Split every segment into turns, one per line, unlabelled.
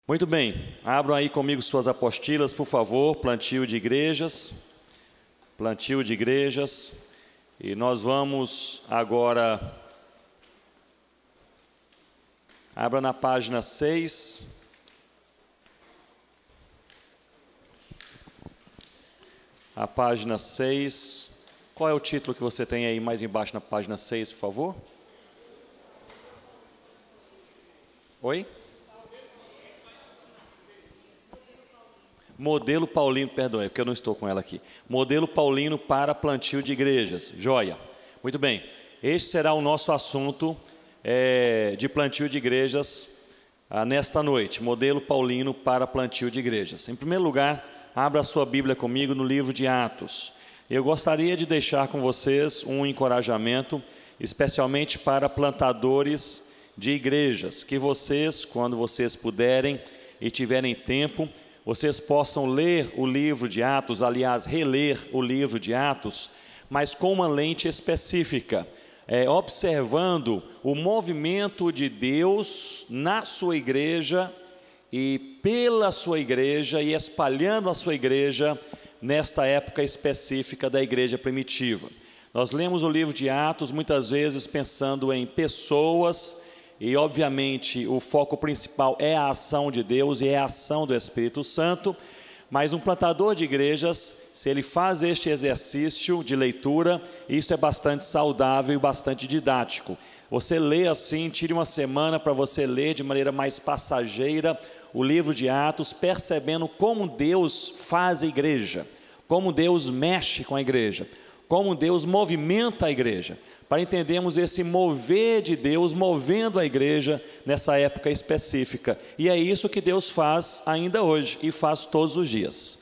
Muito bem, abram aí comigo suas apostilas, por favor, plantio de igrejas, e nós vamos agora, abra na página 6, a página 6, qual é o título que você tem aí mais embaixo na página 6, por favor? Oi? Modelo Paulino, perdão, é porque eu não estou com ela aqui. Modelo Paulino para plantio de igrejas. Joia. Muito bem. Este será o nosso assunto de plantio de igrejas nesta noite. Modelo Paulino para plantio de igrejas. Em primeiro lugar, abra a sua Bíblia comigo no livro de Atos. Eu gostaria de deixar com vocês um encorajamento, especialmente para plantadores de igrejas, que vocês, quando vocês puderem e tiverem tempo, vocês possam ler o livro de Atos, aliás, reler o livro de Atos, mas com uma lente específica, observando o movimento de Deus na sua igreja e pela sua igreja e espalhando a sua igreja nesta época específica da igreja primitiva. Nós lemos o livro de Atos muitas vezes pensando em pessoas, e obviamente o foco principal é a ação de Deus e é a ação do Espírito Santo, mas um plantador de igrejas, se ele faz este exercício de leitura, isso é bastante saudável e bastante didático. Você lê assim, tire uma semana para você ler de maneira mais passageira o livro de Atos, percebendo como Deus faz a igreja, como Deus mexe com a igreja, como Deus movimenta a igreja, para entendermos esse mover de Deus, movendo a igreja nessa época específica. E é isso que Deus faz ainda hoje, e faz todos os dias.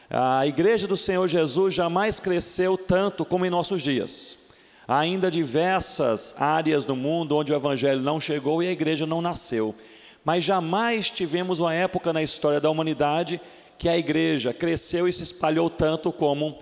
A igreja do Senhor Jesus jamais cresceu tanto como em nossos dias. Há ainda diversas áreas do mundo onde o evangelho não chegou e a igreja não nasceu. Mas jamais tivemos uma época na história da humanidade que a igreja cresceu e se espalhou tanto como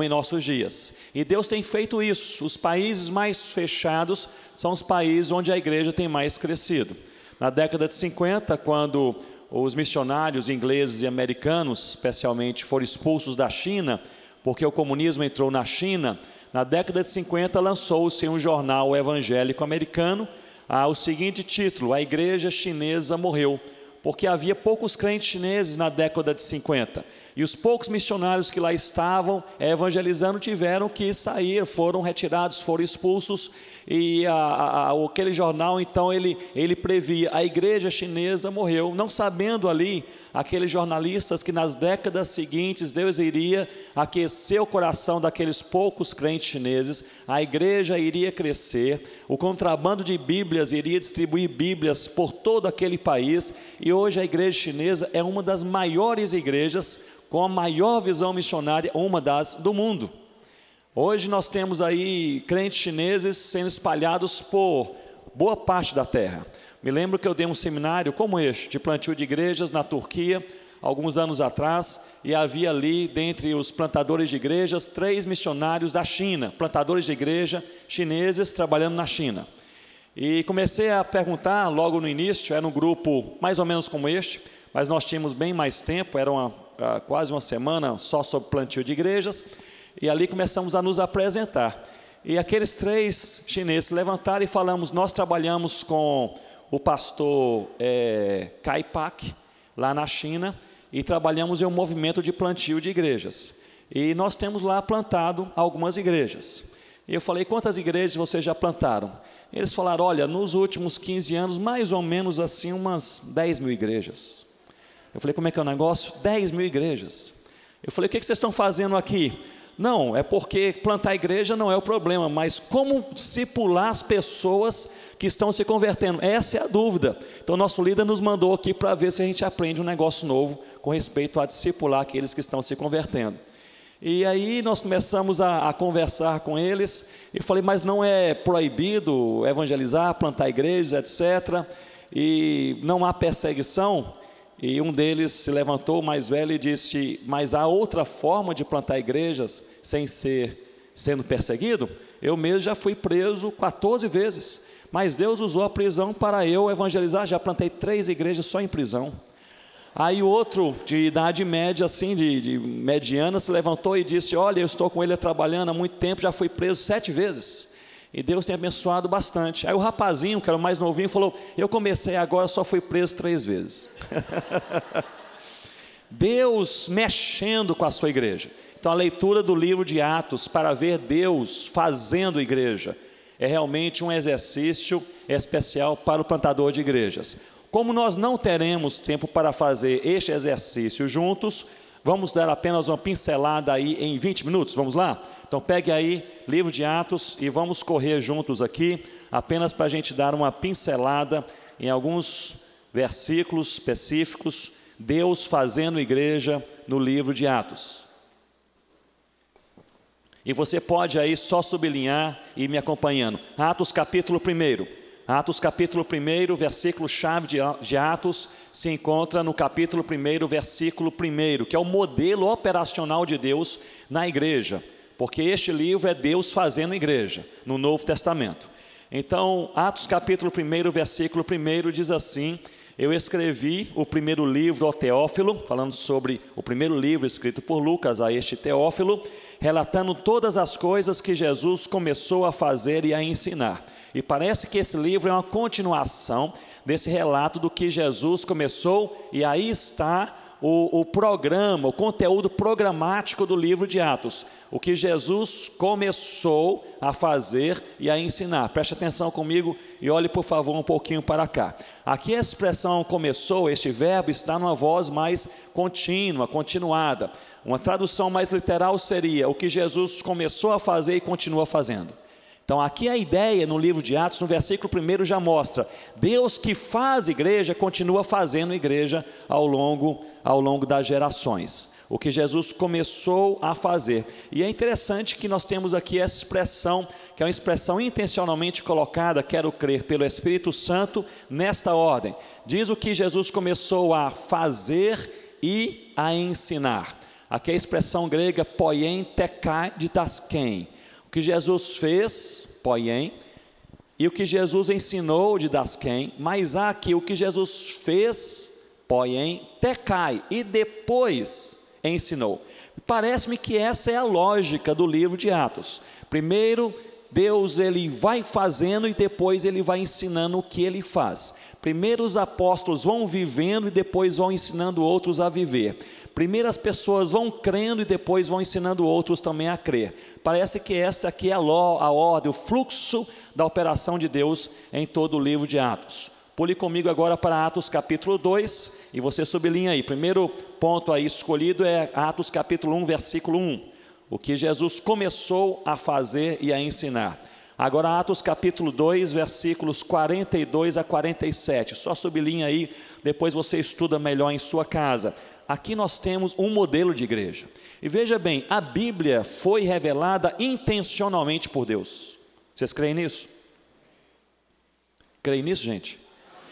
em nossos dias. E Deus tem feito isso. Os países mais fechados são os países onde a igreja tem mais crescido. Na década de 50, quando os missionários ingleses e americanos, especialmente, foram expulsos da China, porque o comunismo entrou na China, na década de 50 lançou-se um jornal evangélico americano, o seguinte título: A Igreja Chinesa Morreu, porque havia poucos crentes chineses na década de 50. E os poucos missionários que lá estavam evangelizando tiveram que sair, foram retirados, foram expulsos. E aquele jornal, então, ele previa: a igreja chinesa morreu, não sabendo ali, aqueles jornalistas, que nas décadas seguintes Deus iria aquecer o coração daqueles poucos crentes chineses, a igreja iria crescer, o contrabando de Bíblias iria distribuir Bíblias por todo aquele país, e hoje a igreja chinesa é uma das maiores igrejas, com a maior visão missionária, uma das do mundo. Hoje nós temos aí crentes chineses sendo espalhados por boa parte da terra. Me lembro que eu dei um seminário como este, de plantio de igrejas na Turquia, alguns anos atrás, e havia ali, dentre os plantadores de igrejas, 3 missionários da China, plantadores de igreja chineses trabalhando na China. E comecei a perguntar logo no início, era um grupo mais ou menos como este, mas nós tínhamos bem mais tempo, era quase uma semana só sobre plantio de igrejas, e ali começamos a nos apresentar. E aqueles 3 chineses se levantaram e falamos: nós trabalhamos com o pastor Kai Pak, lá na China, e trabalhamos em um movimento de plantio de igrejas. E nós temos lá plantado algumas igrejas. E eu falei: quantas igrejas vocês já plantaram? Eles falaram: olha, nos últimos 15 anos, mais ou menos assim, umas 10 mil igrejas. Eu falei: como é que é o negócio? 10 mil igrejas. Eu falei: o que vocês estão fazendo aqui? Não, é porque plantar igreja não é o problema, mas como discipular as pessoas que estão se convertendo, essa é a dúvida. Então nosso líder nos mandou aqui para ver se a gente aprende um negócio novo com respeito a discipular aqueles que estão se convertendo. E aí nós começamos a conversar com eles, e falei: mas não é proibido evangelizar, plantar igrejas, etc., e não há perseguição? E um deles se levantou, o mais velho, e disse: mas há outra forma de plantar igrejas sem sendo perseguido? Eu mesmo já fui preso 14 vezes, mas Deus usou a prisão para eu evangelizar. Já plantei 3 igrejas só em prisão. Aí o outro, de idade média, assim, de mediana, se levantou e disse: olha, eu estou com ele trabalhando há muito tempo, já fui preso 7 vezes. E Deus tem abençoado bastante. Aí o rapazinho, que era o mais novinho, falou: eu comecei agora, só fui preso 3 vezes. Deus mexendo com a sua igreja. Então a leitura do livro de Atos, para ver Deus fazendo igreja, é realmente um exercício especial para o plantador de igrejas. Como nós não teremos tempo para fazer este exercício juntos, vamos dar apenas uma pincelada aí em 20 minutos, vamos lá? Então pegue aí, livro de Atos, e vamos correr juntos aqui, apenas para a gente dar uma pincelada em alguns versículos específicos, Deus fazendo igreja no livro de Atos. E você pode aí só sublinhar e me acompanhando. Atos capítulo 1. Atos capítulo 1, versículo-chave de Atos, se encontra no capítulo 1, versículo 1, que é o modelo operacional de Deus na igreja, porque este livro é Deus fazendo igreja, no Novo Testamento. Então, Atos capítulo 1, versículo 1, diz assim: eu escrevi o primeiro livro ao Teófilo, falando sobre o primeiro livro escrito por Lucas a este Teófilo, relatando todas as coisas que Jesus começou a fazer e a ensinar. E parece que esse livro é uma continuação desse relato do que Jesus começou, e aí está o programa, o conteúdo programático do livro de Atos, o que Jesus começou a fazer e a ensinar. Preste atenção comigo e olhe por favor um pouquinho para cá. Aqui a expressão começou, este verbo está numa voz mais contínua, continuada. Uma tradução mais literal seria: o que Jesus começou a fazer e continua fazendo. Então aqui a ideia no livro de Atos, no versículo 1 já mostra, Deus que faz igreja, continua fazendo igreja ao longo das gerações. O que Jesus começou a fazer. E é interessante que nós temos aqui essa expressão, que é uma expressão intencionalmente colocada, quero crer, pelo Espírito Santo, nesta ordem. Diz o que Jesus começou a fazer e a ensinar. Aqui a expressão grega, poien tekai didasken. O que Jesus fez, poien, e o que Jesus ensinou, didasken, mas há aqui o que Jesus fez, poien, tekai, e depois ensinou. Parece-me que essa é a lógica do livro de Atos. Primeiro, Deus ele vai fazendo e depois ele vai ensinando o que ele faz. Primeiro os apóstolos vão vivendo e depois vão ensinando outros a viver. Primeiro as pessoas vão crendo e depois vão ensinando outros também a crer. Parece que esta aqui é a ordem, o fluxo da operação de Deus em todo o livro de Atos. Pule comigo agora para Atos capítulo 2 e você sublinha aí. Primeiro ponto aí escolhido é Atos capítulo 1, versículo 1. O que Jesus começou a fazer e a ensinar. Agora Atos capítulo 2, versículos 42 a 47. Só sublinha aí, depois você estuda melhor em sua casa. Aqui nós temos um modelo de igreja. E veja bem, a Bíblia foi revelada intencionalmente por Deus. Vocês creem nisso? Creem nisso, gente?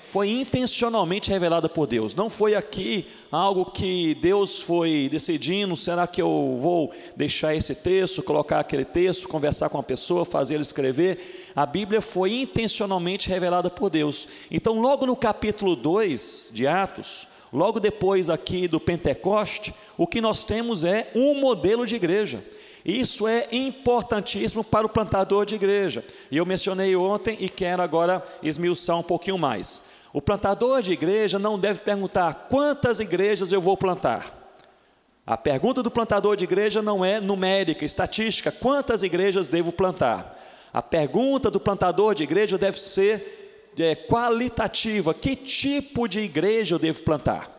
Foi intencionalmente revelada por Deus. Não foi aqui algo que Deus foi decidindo, será que eu vou deixar esse texto, colocar aquele texto, conversar com a pessoa, fazer ele escrever. A Bíblia foi intencionalmente revelada por Deus. Então logo no capítulo 2 de Atos, logo depois aqui do Pentecoste, o que nós temos é um modelo de igreja. Isso é importantíssimo para o plantador de igreja. E eu mencionei ontem e quero agora esmiuçar um pouquinho mais. O plantador de igreja não deve perguntar quantas igrejas eu vou plantar. A pergunta do plantador de igreja não é numérica, estatística, quantas igrejas devo plantar. A pergunta do plantador de igreja deve ser qualitativa, que tipo de igreja eu devo plantar?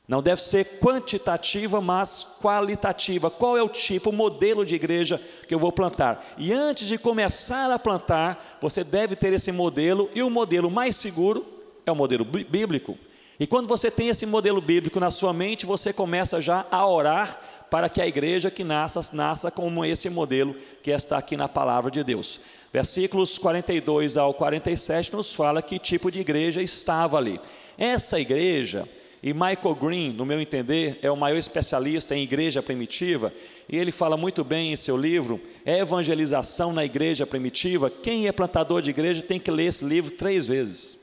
Não deve ser quantitativa, mas qualitativa. Qual é o tipo, o modelo de igreja que eu vou plantar? E antes de começar a plantar, você deve ter esse modelo, e o modelo mais seguro é o modelo bíblico. E quando você tem esse modelo bíblico na sua mente, você começa já a orar para que a igreja que nasça como esse modelo que está aqui na palavra de Deus. Versículos 42 ao 47 nos fala que tipo de igreja estava ali. Essa igreja, e Michael Green, no meu entender, é o maior especialista em igreja primitiva, e ele fala muito bem em seu livro, Evangelização na Igreja Primitiva. Quem é plantador de igreja tem que ler esse livro 3 vezes.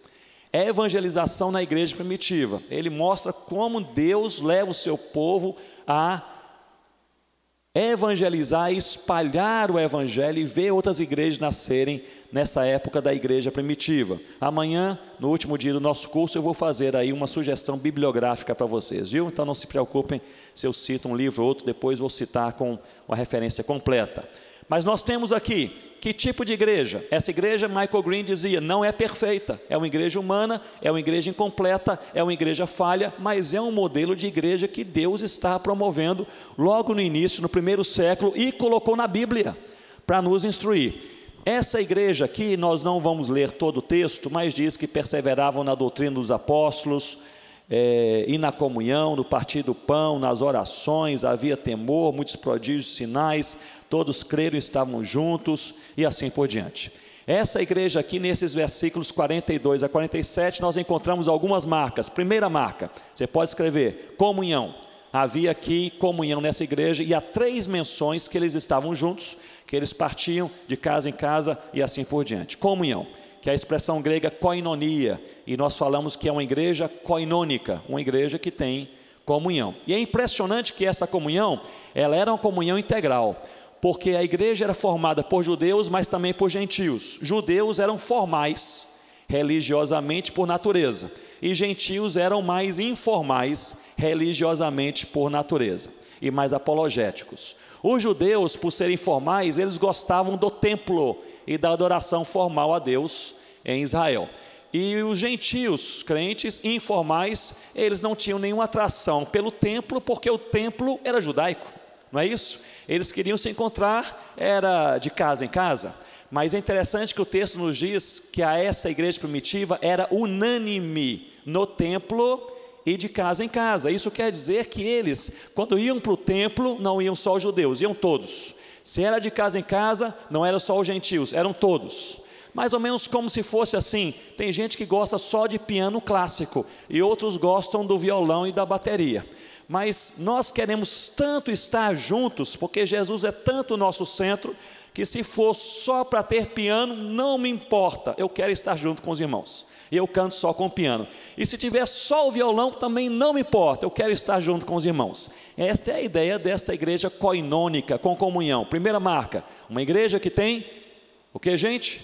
evangelização na igreja primitiva. Ele mostra como Deus leva o seu povo a evangelizar e espalhar o evangelho e ver outras igrejas nascerem nessa época da igreja primitiva. Amanhã, no último dia do nosso curso, eu vou fazer aí uma sugestão bibliográfica para vocês, viu? Então não se preocupem se eu cito um livro ou outro, depois vou citar com uma referência completa. Mas nós temos aqui, que tipo de igreja? Essa igreja, Michael Green dizia, não é perfeita, é uma igreja humana, é uma igreja incompleta, é uma igreja falha, mas é um modelo de igreja que Deus está promovendo logo no início, no primeiro século, e colocou na Bíblia, para nos instruir. Essa igreja aqui, nós não vamos ler todo o texto, mas diz que perseveravam na doutrina dos apóstolos, e na comunhão, no partir do pão, nas orações, havia temor, muitos prodígios, sinais, todos creram e estavam juntos, e assim por diante. Essa igreja aqui, nesses versículos 42 a 47, nós encontramos algumas marcas. Primeira marca, você pode escrever, comunhão. Havia aqui comunhão nessa igreja, e há 3 menções que eles estavam juntos, que eles partiam de casa em casa, e assim por diante. Comunhão, que é a expressão grega koinonia, e nós falamos que é uma igreja koinônica, uma igreja que tem comunhão. E é impressionante que essa comunhão, ela era uma comunhão integral, porque a igreja era formada por judeus, mas também por gentios. Judeus eram formais, religiosamente por natureza, e gentios eram mais informais, religiosamente por natureza, e mais apologéticos. Os judeus, por serem formais, eles gostavam do templo e da adoração formal a Deus em Israel. E os gentios, crentes informais, eles não tinham nenhuma atração pelo templo, porque o templo era judaico, não é isso? Eles queriam se encontrar, era de casa em casa. Mas é interessante que o texto nos diz que essa igreja primitiva era unânime no templo e de casa em casa. Isso quer dizer que eles, quando iam para o templo, não iam só os judeus, iam todos. Se era de casa em casa, não era só os gentios, eram todos. Mais ou menos como se fosse assim, tem gente que gosta só de piano clássico, e outros gostam do violão e da bateria. Mas nós queremos tanto estar juntos, porque Jesus é tanto o nosso centro, que se for só para ter piano, não me importa, eu quero estar junto com os irmãos. E eu canto só com o piano. E se tiver só o violão, também não me importa, eu quero estar junto com os irmãos. Esta é a ideia dessa igreja koinônica, com comunhão. Primeira marca, uma igreja que tem, o que, gente?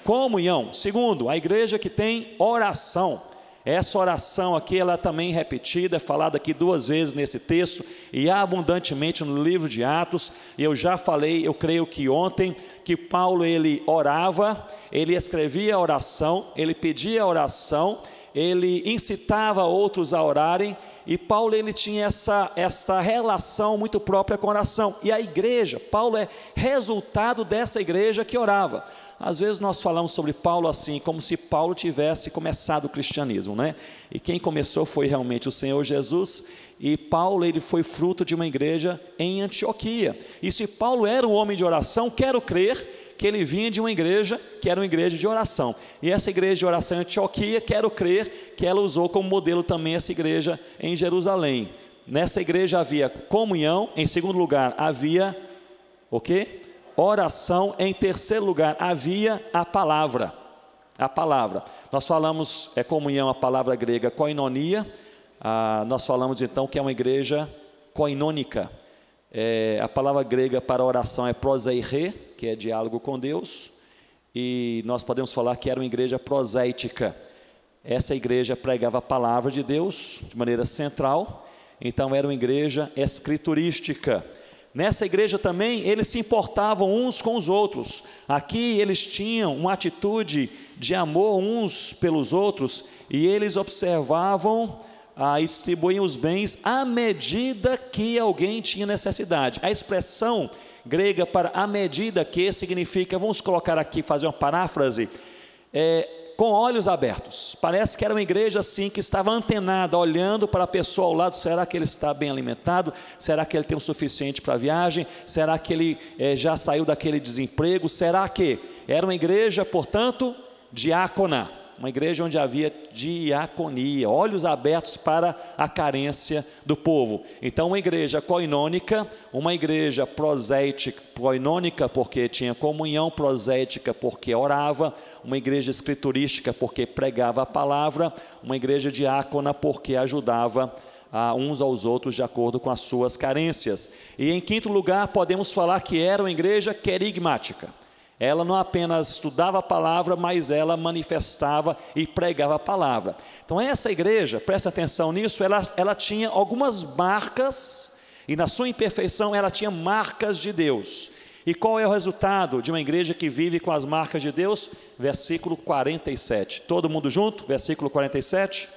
Comunhão. Segundo, a igreja que tem oração. Essa oração aqui, ela também é repetida, é falada aqui 2 vezes nesse texto, e abundantemente no livro de Atos. E eu já falei, eu creio que ontem, que Paulo, ele orava, ele escrevia a oração, ele pedia a oração, ele incitava outros a orarem, e Paulo, ele tinha essa relação muito própria com a oração. E a igreja, Paulo é resultado dessa igreja que orava. Às vezes nós falamos sobre Paulo assim, como se Paulo tivesse começado o cristianismo, né? E quem começou foi realmente o Senhor Jesus, e Paulo, ele foi fruto de uma igreja em Antioquia. E se Paulo era um homem de oração, quero crer que ele vinha de uma igreja que era uma igreja de oração. E essa igreja de oração em Antioquia, quero crer que ela usou como modelo também essa igreja em Jerusalém. Nessa igreja havia comunhão, em segundo lugar havia o quê? Oração. Em terceiro lugar havia a palavra. A palavra, nós falamos, comunhão, a palavra grega koinonia. Nós falamos então que é uma igreja koinônica. A palavra grega para oração é proseire, que é diálogo com Deus, e nós podemos falar que era uma igreja proséitica. Essa igreja pregava a palavra de Deus de maneira central, então era uma igreja escriturística. Nessa igreja também, eles se importavam uns com os outros. Aqui eles tinham uma atitude de amor uns pelos outros, e eles observavam e distribuíam os bens à medida que alguém tinha necessidade. A expressão grega para à medida que significa, vamos colocar aqui, fazer uma paráfrase, com olhos abertos. Parece que era uma igreja assim, que estava antenada, olhando para a pessoa ao lado. Será que ele está bem alimentado? Será que ele tem o suficiente para a viagem? Será que ele já saiu daquele desemprego? Será que era uma igreja, portanto, diácona? uma igreja onde havia diaconia, olhos abertos para a carência do povo. Então uma igreja koinônica, uma igreja proséitica, koinônica porque tinha comunhão, proséitica porque orava, uma igreja escriturística porque pregava a palavra, uma igreja diácona porque ajudava uns aos outros de acordo com as suas carências. E em quinto lugar, podemos falar que era uma igreja querigmática. Ela não apenas estudava a palavra, mas ela manifestava e pregava a palavra. Então essa igreja, presta atenção nisso, ela tinha algumas marcas, e na sua imperfeição ela tinha marcas de Deus. E qual é o resultado de uma igreja que vive com as marcas de Deus? Versículo 47. Todo mundo junto? Versículo 47.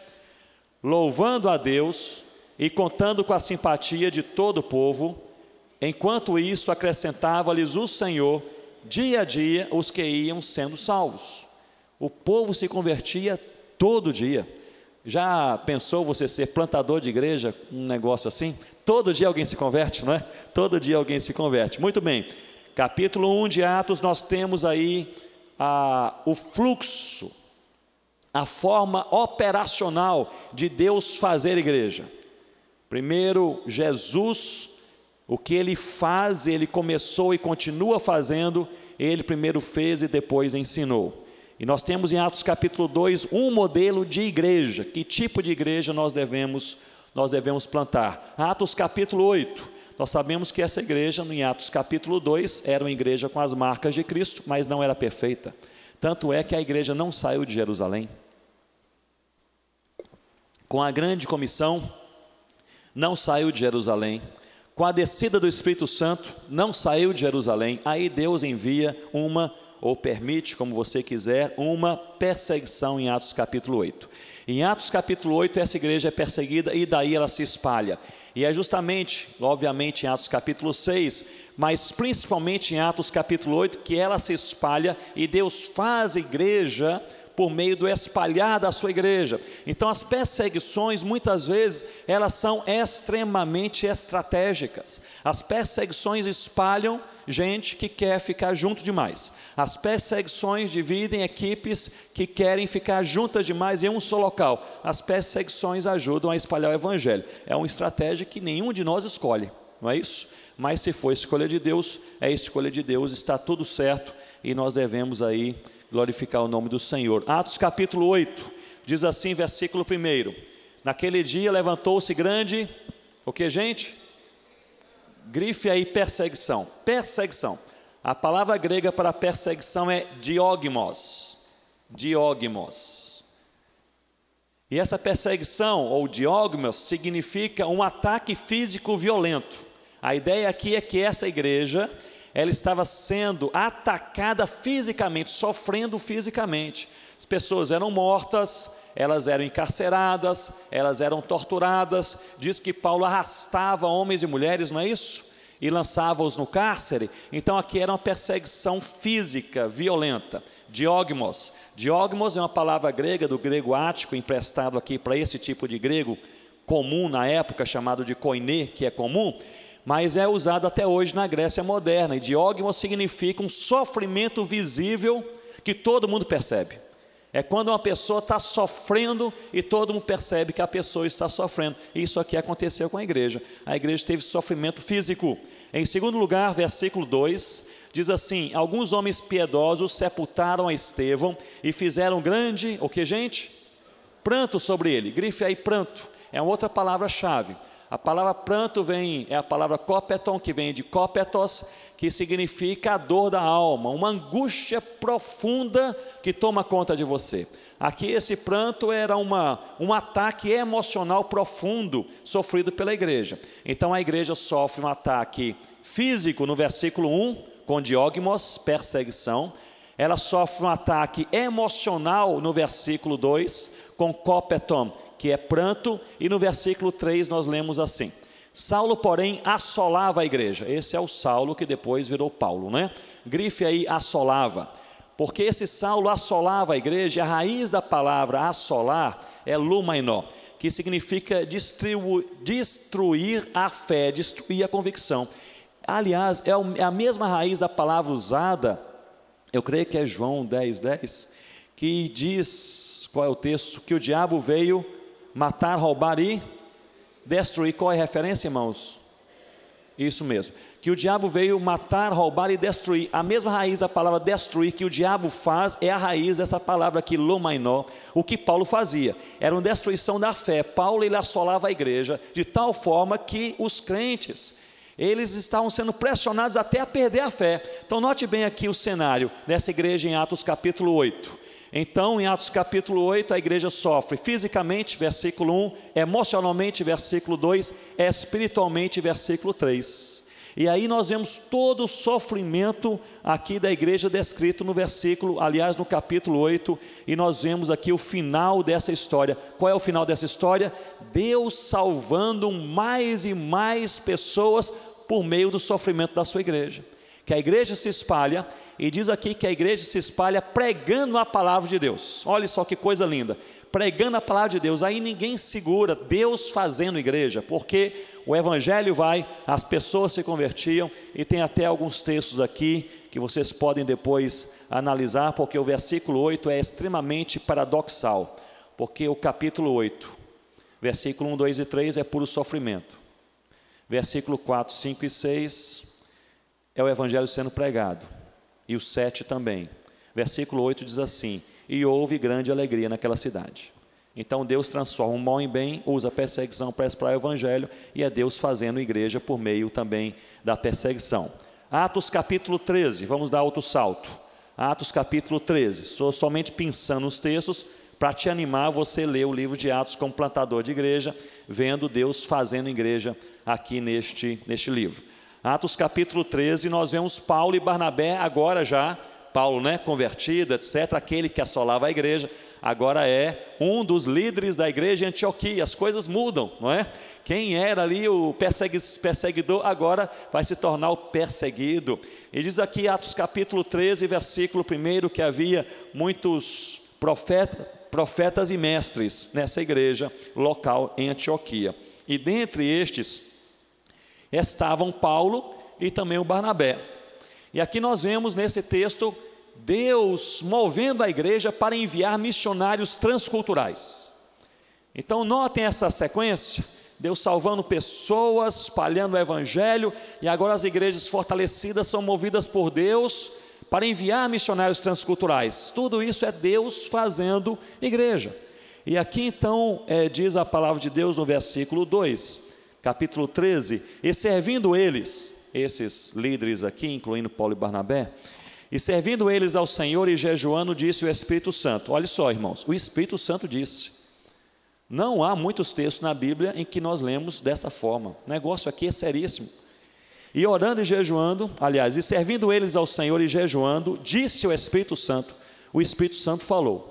Louvando a Deus e contando com a simpatia de todo o povo, enquanto isso acrescentava-lhes o Senhor, dia a dia, os que iam sendo salvos. O povo se convertia todo dia. Já pensou você ser plantador de igreja, um negócio assim? Todo dia alguém se converte, não é? Todo dia alguém se converte. Muito bem, capítulo 1 de Atos, nós temos aí o fluxo, a forma operacional de Deus fazer igreja. Primeiro, Jesus, o que ele faz, ele começou e continua fazendo, ele primeiro fez e depois ensinou. E nós temos em Atos capítulo 2 um modelo de igreja. Que tipo de igreja nós devemos plantar? Atos capítulo 8, nós sabemos que essa igreja, em Atos capítulo 2, era uma igreja com as marcas de Cristo, mas não era perfeita. Tanto é que a igreja não saiu de Jerusalém. Com a grande comissão, não saiu de Jerusalém. Com a descida do Espírito Santo, não saiu de Jerusalém. Aí Deus envia ou permite, como você quiser, uma perseguição em Atos capítulo 8. Em Atos capítulo 8, essa igreja é perseguida e daí ela se espalha. E é justamente, obviamente, em Atos capítulo 6, mas principalmente em Atos capítulo 8, que ela se espalha e Deus faz a igreja por meio do espalhar da sua igreja. Então as perseguições, muitas vezes, elas são extremamente estratégicas. As perseguições espalham gente que quer ficar junto demais. As perseguições dividem equipes que querem ficar juntas demais em um só local. As perseguições ajudam a espalhar o evangelho. É uma estratégia que nenhum de nós escolhe, não é isso? Mas se for escolha de Deus, é escolha de Deus, está tudo certo e nós devemos aí glorificar o nome do Senhor. Atos capítulo 8, diz assim, versículo 1: naquele dia levantou-se grande, o que, gente? Grife aí, perseguição. Perseguição. A palavra grega para perseguição é diogmos. Diogmos. E essa perseguição, ou diogmos, significa um ataque físico violento. A ideia aqui é que essa igreja, ela estava sendo atacada fisicamente, sofrendo fisicamente. As pessoas eram mortas, elas eram encarceradas, elas eram torturadas. Diz que Paulo arrastava homens e mulheres, não é isso? E lançava-os no cárcere. Então aqui era uma perseguição física, violenta. Diogmos. Diogmos é uma palavra grega, do grego ático, emprestado aqui para esse tipo de grego comum na época, chamado de koiné, que é comum, mas é usado até hoje na Grécia moderna. E diogmos significa um sofrimento visível que todo mundo percebe. É quando uma pessoa está sofrendo e todo mundo percebe que a pessoa está sofrendo. Isso aqui aconteceu com a igreja. A igreja teve sofrimento físico. Em segundo lugar, versículo 2, diz assim: alguns homens piedosos sepultaram a Estevão e fizeram grande, o que, gente? Pranto sobre ele. Grife aí, pranto. É uma outra palavra-chave. A palavra pranto é a palavra kopeton, que vem de kopetos, que significa a dor da alma, uma angústia profunda que toma conta de você. Aqui esse pranto era um ataque emocional profundo sofrido pela igreja. Então a igreja sofre um ataque físico no versículo 1, com diogmos, perseguição. Ela sofre um ataque emocional no versículo 2, com kopeton, que é pranto, e no versículo 3 nós lemos assim: Saulo, porém, assolava a igreja. Esse é o Saulo que depois virou Paulo, né? Grife aí, assolava. Porque esse Saulo assolava a igreja, e a raiz da palavra assolar é lumainó, que significa destruir a fé, destruir a convicção. Aliás, é a mesma raiz da palavra usada, eu creio que é João 10:10, que diz, qual é o texto? Que o diabo veio matar, roubar e destruir. Qual é a referência, irmãos? Isso mesmo, que o diabo veio matar, roubar e destruir. A mesma raiz da palavra destruir que o diabo faz é a raiz dessa palavra aqui, lomainó. O que Paulo fazia era uma destruição da fé. Paulo, ele assolava a igreja de tal forma que os crentes, eles estavam sendo pressionados até a perder a fé. Então note bem aqui o cenário dessa igreja em Atos capítulo 8. Então, em Atos capítulo 8, a igreja sofre fisicamente, versículo 1, emocionalmente, versículo 2, espiritualmente, versículo 3. E aí nós vemos todo o sofrimento aqui da igreja descrito no versículo, aliás, no capítulo 8, e nós vemos aqui o final dessa história. Qual é o final dessa história? Deus salvando mais e mais pessoas por meio do sofrimento da sua igreja. Que a igreja se espalha, e diz aqui que a igreja se espalha pregando a palavra de Deus. Olha só que coisa linda, pregando a palavra de Deus. Aí ninguém segura Deus fazendo igreja, porque o evangelho vai, as pessoas se convertiam, e tem até alguns textos aqui que vocês podem depois analisar, porque o versículo 8 é extremamente paradoxal, porque o capítulo 8, versículo 1, 2 e 3 é puro sofrimento, versículo 4, 5 e 6 é o evangelho sendo pregado, e o 7 também. Versículo 8 diz assim: e houve grande alegria naquela cidade. Então Deus transforma o mal em bem, usa a perseguição para espalhar o evangelho, e é Deus fazendo igreja por meio também da perseguição. Atos capítulo 13, vamos dar outro salto. Atos capítulo 13, estou somente pensando os textos para te animar você ler o livro de Atos como plantador de igreja, vendo Deus fazendo igreja aqui neste livro. Atos capítulo 13, nós vemos Paulo e Barnabé, agora já, Paulo, né, convertido, etc., aquele que assolava a igreja, agora é um dos líderes da igreja em Antioquia. As coisas mudam, não é? Quem era ali o perseguidor, agora vai se tornar o perseguido. E diz aqui, Atos capítulo 13, versículo 1, que havia muitos profetas e mestres nessa igreja local em Antioquia. E dentre estes estavam Paulo e também o Barnabé. E aqui nós vemos nesse texto Deus movendo a igreja para enviar missionários transculturais. Então notem essa sequência, Deus salvando pessoas, espalhando o evangelho, e agora as igrejas fortalecidas são movidas por Deus para enviar missionários transculturais. Tudo isso é Deus fazendo igreja. E aqui então diz a palavra de Deus no versículo 2, capítulo 13, e servindo eles, esses líderes aqui, incluindo Paulo e Barnabé, e servindo eles ao Senhor e jejuando, disse o Espírito Santo. Olha só, irmãos, o Espírito Santo disse. Não há muitos textos na Bíblia em que nós lemos dessa forma. O negócio aqui é seríssimo. E orando e jejuando, aliás, e servindo eles ao Senhor e jejuando, disse o Espírito Santo falou.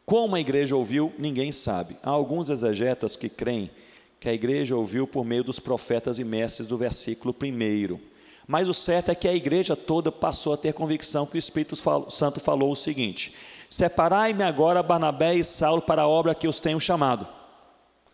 Como a igreja ouviu, ninguém sabe. Há alguns exegetas que creem que a igreja ouviu por meio dos profetas e mestres do versículo 1. Mas o certo é que a igreja toda passou a ter convicção que o Espírito Santo falou o seguinte: separai-me agora Barnabé e Saulo para a obra que os tenho chamado.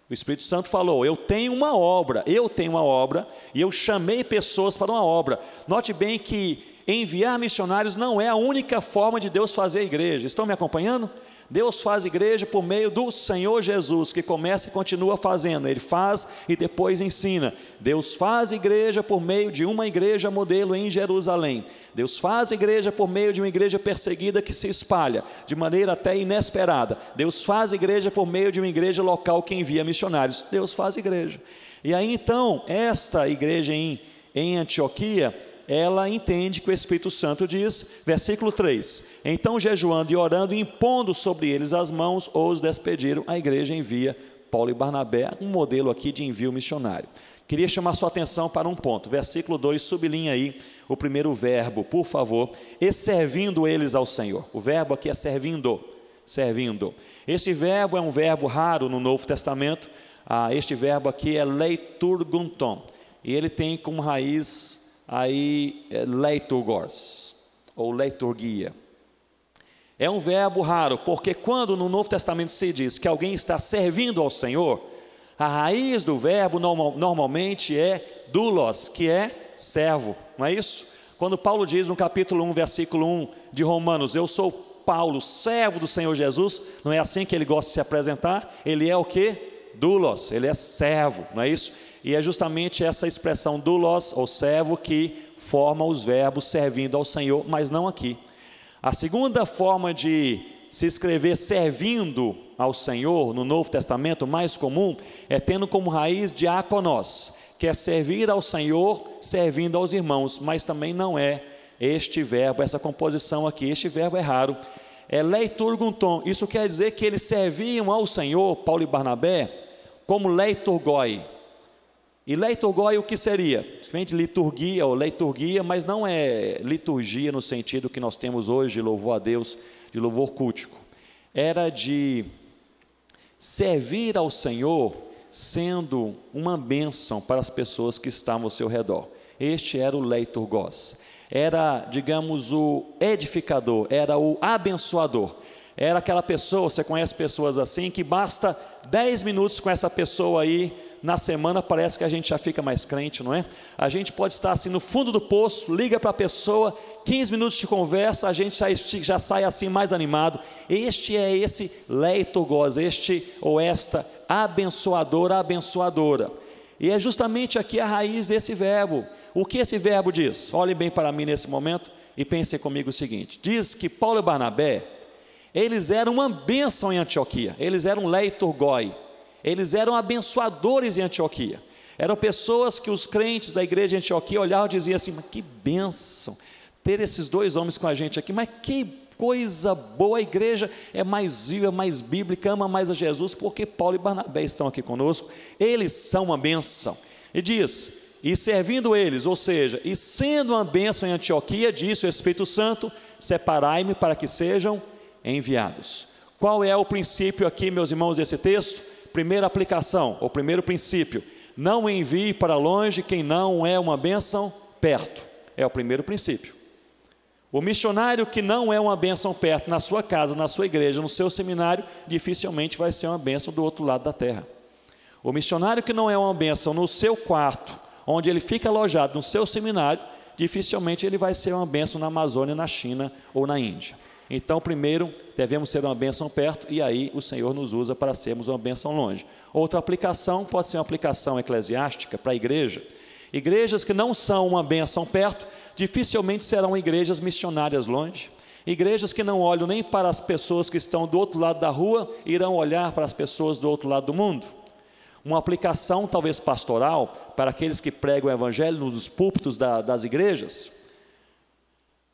O Espírito Santo falou: eu tenho uma obra, e eu chamei pessoas para uma obra. Note bem que enviar missionários não é a única forma de Deus fazer a igreja. Estão me acompanhando? Deus faz igreja por meio do Senhor Jesus, que começa e continua fazendo. Ele faz e depois ensina. Deus faz igreja por meio de uma igreja modelo em Jerusalém. Deus faz igreja por meio de uma igreja perseguida que se espalha de maneira até inesperada. Deus faz igreja por meio de uma igreja local que envia missionários. Deus faz igreja. E aí então, esta igreja em Antioquia, ela entende que o Espírito Santo diz, versículo 3, então jejuando e orando e impondo sobre eles as mãos, os despediram. A igreja envia Paulo e Barnabé, um modelo aqui de envio missionário. Queria chamar sua atenção para um ponto, versículo 2, sublinha aí o primeiro verbo, por favor, e servindo eles ao Senhor. O verbo aqui é servindo. Esse verbo é um verbo raro no Novo Testamento. Este verbo aqui é leiturgunton, e ele tem como raiz aí leiturgos, ou liturgia. É um verbo raro, porque quando no Novo Testamento se diz que alguém está servindo ao Senhor, a raiz do verbo normalmente é doulos, que é servo, não é isso? Quando Paulo diz no capítulo 1, versículo 1 de Romanos, eu sou Paulo, servo do Senhor Jesus, não é assim que ele gosta de se apresentar? Ele é o quê? Doulos, ele é servo, não é isso? E é justamente essa expressão doulos, ou servo, que forma os verbos servindo ao Senhor, mas não aqui. A segunda forma de se escrever servindo ao Senhor no Novo Testamento, mais comum, é tendo como raiz diáconos, que é servir ao Senhor, servindo aos irmãos, mas também não é este verbo, essa composição aqui, este verbo é raro, é leiturgunton, isso quer dizer que eles serviam ao Senhor, Paulo e Barnabé, como leiturgoi. E leiturgoi o que seria? Vem de liturgia ou leiturgia, mas não é liturgia no sentido que nós temos hoje, de louvor a Deus, de louvor cultico. Era de servir ao Senhor, sendo uma bênção para as pessoas que estavam ao seu redor. Este era o leiturgos. Era, digamos, o edificador, era o abençoador. Era aquela pessoa, você conhece pessoas assim, que basta 10 minutos com essa pessoa aí, na semana parece que a gente já fica mais crente, não é? A gente pode estar assim no fundo do poço, liga para a pessoa, 15 minutos de conversa, a gente já sai assim mais animado. Este é esse leiturgos, este ou esta abençoadora, abençoadora. E é justamente aqui a raiz desse verbo. O que esse verbo diz? Olhem bem para mim nesse momento e pensem comigo o seguinte. Diz que Paulo e Barnabé, eles eram uma bênção em Antioquia, eles eram leiturgoi. Eles eram abençoadores em Antioquia. Eram pessoas que os crentes da igreja de Antioquia olhavam e diziam assim, mas que bênção ter esses dois homens com a gente aqui, mas que coisa boa, a igreja é mais viva, mais bíblica, ama mais a Jesus, porque Paulo e Barnabé estão aqui conosco, eles são uma bênção. E diz, e servindo eles, ou seja, e sendo uma bênção em Antioquia, disse o Espírito Santo, separai-me para que sejam enviados. Qual é o princípio aqui, meus irmãos, desse texto? Primeira aplicação, ou primeiro princípio, não envie para longe quem não é uma bênção perto, é o primeiro princípio. O missionário que não é uma bênção perto, na sua casa, na sua igreja, no seu seminário, dificilmente vai ser uma bênção do outro lado da terra. O missionário que não é uma bênção no seu quarto, onde ele fica alojado no seu seminário, dificilmente ele vai ser uma bênção na Amazônia, na China ou na Índia. Então, primeiro, devemos ser uma bênção perto, e aí o Senhor nos usa para sermos uma bênção longe. Outra aplicação pode ser uma aplicação eclesiástica para a igreja. Igrejas que não são uma bênção perto, dificilmente serão igrejas missionárias longe. Igrejas que não olham nem para as pessoas que estão do outro lado da rua, irão olhar para as pessoas do outro lado do mundo. Uma aplicação talvez pastoral, para aqueles que pregam o evangelho nos púlpitos das igrejas.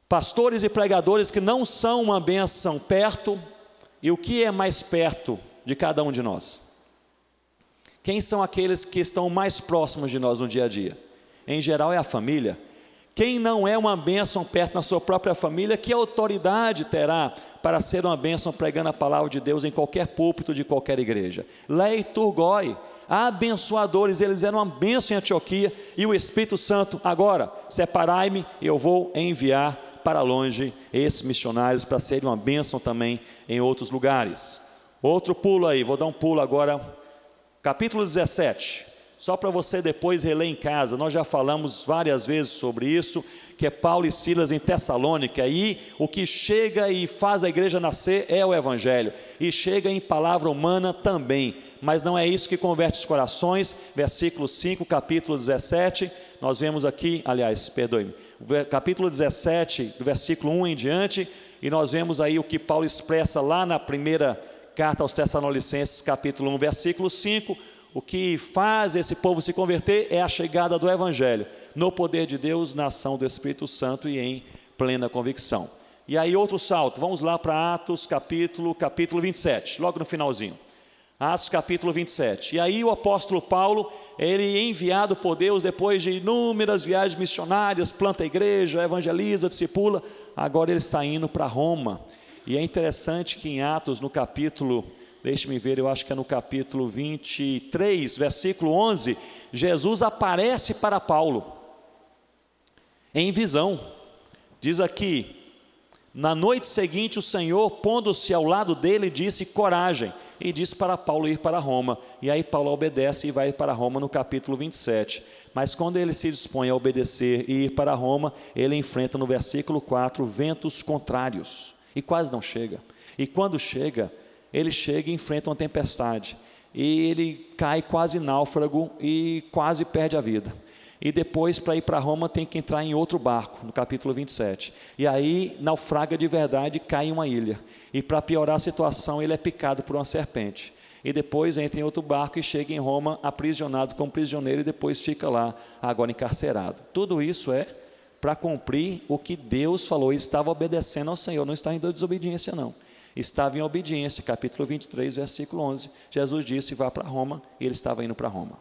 Pastores e pregadores que não são uma bênção perto, e o que é mais perto de cada um de nós? Quem são aqueles que estão mais próximos de nós no dia a dia? Em geral é a família. Quem não é uma bênção perto na sua própria família, que autoridade terá para ser uma bênção pregando a palavra de Deus em qualquer púlpito de qualquer igreja? Leiturgoi, abençoadores, eles eram uma bênção em Antioquia, e o Espírito Santo, agora, separai-me, eu vou enviar para longe esses missionários para serem uma bênção também em outros lugares. Outro pulo aí, vou dar um pulo agora, capítulo 17, só para você depois reler em casa. Nós já falamos várias vezes sobre isso, que é Paulo e Silas em Tessalônica. Aí o que chega e faz a igreja nascer é o evangelho, e chega em palavra humana também, mas não é isso que converte os corações. Versículo 5, capítulo 17, nós vemos aqui, aliás, perdoe-me, capítulo 17, do versículo 1 em diante, e nós vemos aí o que Paulo expressa lá na primeira carta aos Tessalonicenses, capítulo 1, versículo 5, o que faz esse povo se converter é a chegada do evangelho, no poder de Deus, na ação do Espírito Santo e em plena convicção. E aí outro salto, vamos lá para Atos, capítulo 27, logo no finalzinho. Atos capítulo 27, e aí o apóstolo Paulo, ele enviado por Deus depois de inúmeras viagens missionárias, planta a igreja, evangeliza, discipula, agora ele está indo para Roma. E é interessante que em Atos, no capítulo, deixe-me ver, eu acho que é no capítulo 23, versículo 11, Jesus aparece para Paulo, em visão, diz aqui, na noite seguinte o Senhor, pondo-se ao lado dele, disse, coragem, e diz para Paulo ir para Roma. E aí Paulo obedece e vai para Roma no capítulo 27. Mas quando ele se dispõe a obedecer e ir para Roma, ele enfrenta no versículo 4 ventos contrários e quase não chega. E quando chega, ele chega e enfrenta uma tempestade. E ele cai quase náufrago e quase perde a vida. E depois, para ir para Roma, tem que entrar em outro barco, no capítulo 27. E aí, naufraga de verdade, cai em uma ilha. E para piorar a situação, ele é picado por uma serpente. E depois entra em outro barco e chega em Roma, aprisionado como prisioneiro, e depois fica lá, agora encarcerado. Tudo isso é para cumprir o que Deus falou. Ele estava obedecendo ao Senhor, não está em desobediência não. Estava em obediência, capítulo 23, versículo 11. Jesus disse, vá para Roma, e ele estava indo para Roma.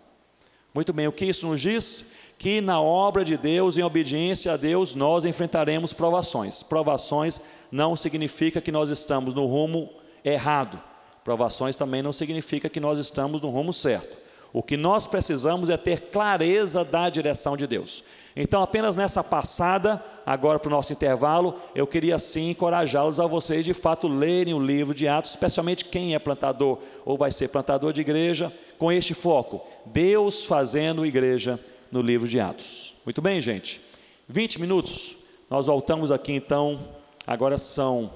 Muito bem, o que isso nos diz? Que na obra de Deus, em obediência a Deus, nós enfrentaremos provações. Provações não significa que nós estamos no rumo errado. Provações também não significa que nós estamos no rumo certo. O que nós precisamos é ter clareza da direção de Deus. Então, apenas nessa passada, agora para o nosso intervalo, eu queria sim encorajá-los a vocês de fato lerem o livro de Atos, especialmente quem é plantador ou vai ser plantador de igreja, com este foco, Deus fazendo igreja no livro de Atos. Muito bem, gente, 20 minutos, nós voltamos aqui então, agora são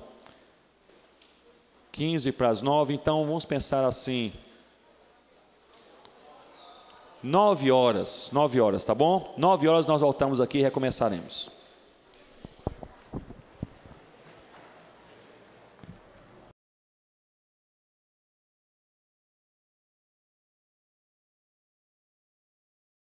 15 para as 9, então vamos pensar assim, 9 horas, tá bom? 9 horas nós voltamos aqui e recomeçaremos.